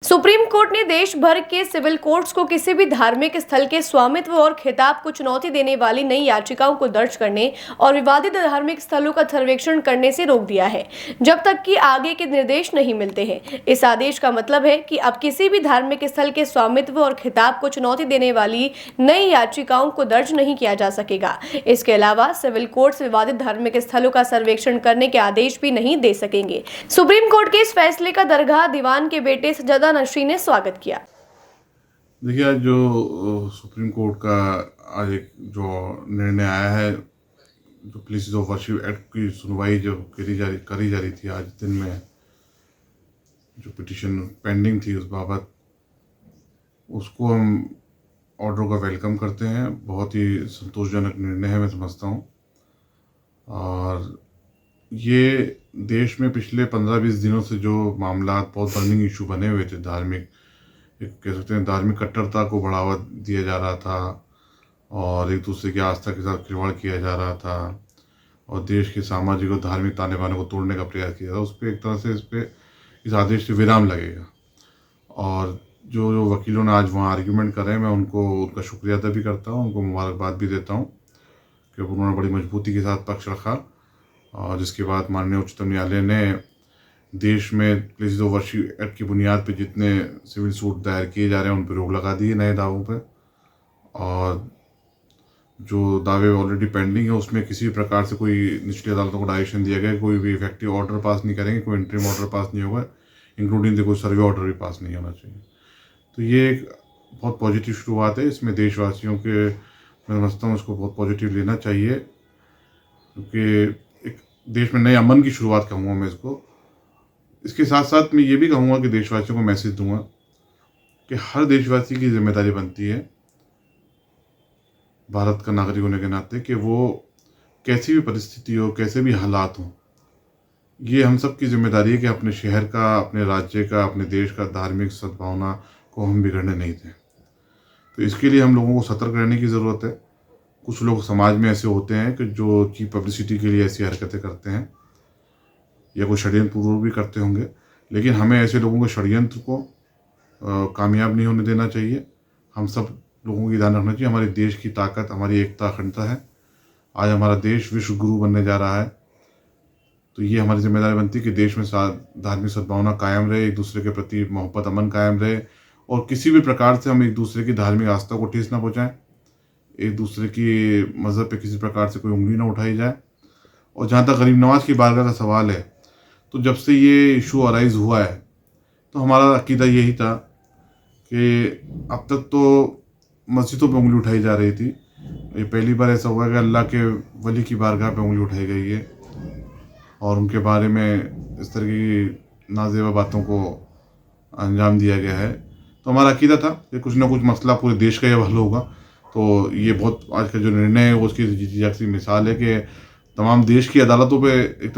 Supreme court ने देश भर के सिविल कोर्ट्स को किसी भी धार्मिक स्थल के स्वामित्व और खिताब को चुनौती देने वाली नई याचिकाओं को दर्ज करने और विवादित धार्मिक स्थलों का सर्वेक्षण करने से रोक दिया है, जब तक कि आगे के निर्देश नहीं मिलते हैं। इस आदेश का मतलब है कि अब किसी भी धार्मिक स्थल के स्वामित्व और खिताब को चुनौती देने वाली नई याचिकाओं को दर्ज नहीं किया जा सकेगा। इसके अलावा सिविल कोर्ट्स विवादित धार्मिक स्थलों का सर्वेक्षण करने के आदेश भी नहीं दे सकेंगे। सुप्रीम कोर्ट के इस फैसले का दरगाह दीवान के बेटे सज्जादा नशरी ने स्वागत किया। देखिए, आज जो सुप्रीम कोर्ट का आज एक जो निर्णय आया है, जो प्लेसेस ऑफ वर्शिप एक्ट की सुनवाई जो करी जा रही थी आज दिन में, जो पिटीशन पेंडिंग थी उस बाबत, उसको हम ऑर्डर का वेलकम करते हैं। बहुत ही संतोषजनक निर्णय है, मैं समझता हूँ। और ये देश में पिछले 15-20 दिनों से जो मामला बहुत बर्निंग इशू बने हुए थे, धार्मिक, एक कह सकते हैं धार्मिक कट्टरता को बढ़ावा दिया जा रहा था और एक दूसरे की आस्था के साथ खिलवाड़ किया जा रहा था और देश के सामाजिक और धार्मिक ताने बाने को तोड़ने का प्रयास किया था, उस पर एक तरह से इस आदेश से विराम लगेगा। और जो वकीलों ने आज वहाँ आर्ग्यूमेंट कर रहे हैं, मैं उनका शुक्रिया अदा भी करता हूँ, उनको मुबारकबाद भी देता हूँ कि उन्होंने बड़ी मजबूती के साथ पक्ष रखा। और जिसके बाद माननीय उच्चतम न्यायालय ने देश में प्लेसेस ऑफ वर्शिप एक्ट की बुनियाद पर जितने सिविल सूट दायर किए जा रहे हैं उन पर रोक लगा दी है, नए दावों पर। और जो दावे ऑलरेडी पेंडिंग है उसमें किसी भी प्रकार से कोई निचली अदालतों को डायरेक्शन दिया गया, कोई भी इफेक्टिव ऑर्डर पास नहीं करेंगे, कोई इंटरिम ऑर्डर पास नहीं होगा, इंक्लूडिंग कोई सर्वे ऑर्डर भी पास नहीं होना चाहिए। तो ये एक बहुत पॉजिटिव शुरुआत है। इसमें देशवासियों के, मैं समझता हूँ, इसको बहुत पॉजिटिव लेना चाहिए, क्योंकि एक देश में नए अमन की शुरुआत कहूँगा मैं इसको। इसके साथ साथ मैं ये भी कहूँगा कि देशवासियों को मैसेज दूंगा कि हर देशवासी की जिम्मेदारी बनती है भारत का नागरिक होने के नाते कि वो कैसी भी परिस्थिति हो, कैसे भी हालात हों, ये हम सब की जिम्मेदारी है कि अपने शहर का, अपने राज्य का, अपने देश का धार्मिक सद्भावना को हम बिगड़ने नहीं दें। तो इसके लिए हम लोगों को सतर्क रहने की ज़रूरत है। कुछ लोग समाज में ऐसे होते हैं कि जो की पब्लिसिटी के लिए ऐसी हरकतें करते हैं या कोई षड्यंत्र पूर्व भी करते होंगे, लेकिन हमें ऐसे लोगों के षड्यंत्र को कामयाब नहीं होने देना चाहिए। हम सब लोगों की ध्यान रखना चाहिए। हमारे देश की ताकत, हमारी एकता, अखंडता है। आज हमारा देश विश्व गुरु बनने जा रहा है, तो ये हमारी जिम्मेदारी बनती है कि देश में धार्मिक सद्भावना कायम रहे, एक दूसरे के प्रति मोहब्बत, अमन कायम रहे और किसी भी प्रकार से हम एक दूसरे की धार्मिक आस्था को ठेस ना पहुँचाएँ, एक दूसरे की मज़हब पे किसी प्रकार से कोई उंगली ना उठाई जाए। और जहाँ तक गरीब नवाज की बारगाह का सवाल है, तो जब से ये इशू अराइज हुआ है तो हमारा अकीदा यही था कि अब तक तो मस्जिदों पे उंगली उठाई जा रही थी, ये पहली बार ऐसा हुआ कि अल्लाह के वली की बारगाह पे उंगली उठाई गई है और उनके बारे में इस तरह की नाजेबा बातों को अंजाम दिया गया है। तो हमारा अकीदा था कि कुछ ना कुछ मसला पूरे देश का ये हल होगा। तो ये बहुत आज का जो निर्णय है वो उसकी जी जागती मिसाल है कि तमाम देश की अदालतों पे एक